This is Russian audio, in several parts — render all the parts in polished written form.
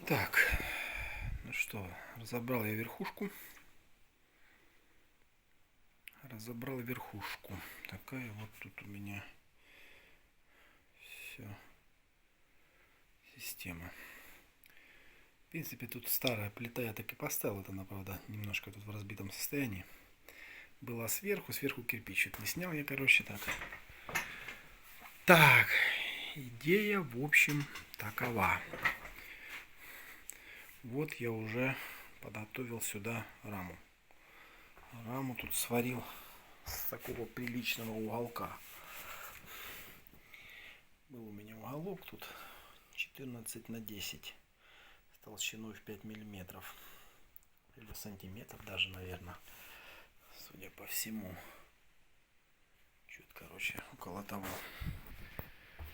Так, ну что, разобрал я верхушку. Разобрал верхушку. Такая вот тут у меня все система. В принципе, тут старая плита я так и поставил. Это она, правда, немножко тут в разбитом состоянии. Была сверху кирпич. Это не снял я, короче, так. Так, идея, в общем, такова. Вот я уже подготовил сюда раму. Раму тут сварил с такого приличного уголка. Был у меня уголок тут 14 на 10 с толщиной в 5 миллиметров. Или сантиметров даже, наверное. Судя по всему. Чуть, короче, около того.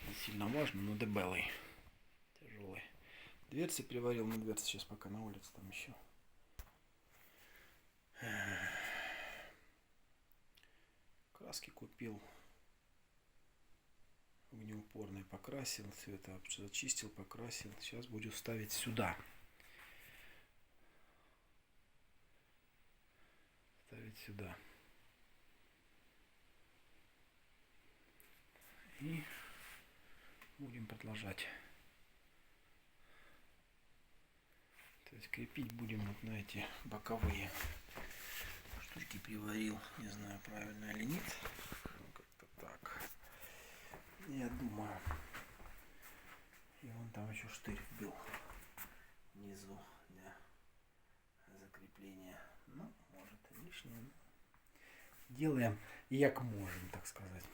Не сильно важно, но дебелый. Тяжелый. Дверцы приварил, на дверцы сейчас пока на улице там еще. Краски купил. Огнеупорный покрасил. Все это зачистил, покрасил. Сейчас буду ставить сюда. Ставить сюда. И будем продолжать. То есть крепить будем вот на эти боковые штучки приварил. Не знаю, правильно или нет. Как-то так. Я думаю. И вон там еще штырь вбил внизу для закрепления. Ну, может и лишнее. Делаем як можем, так сказать.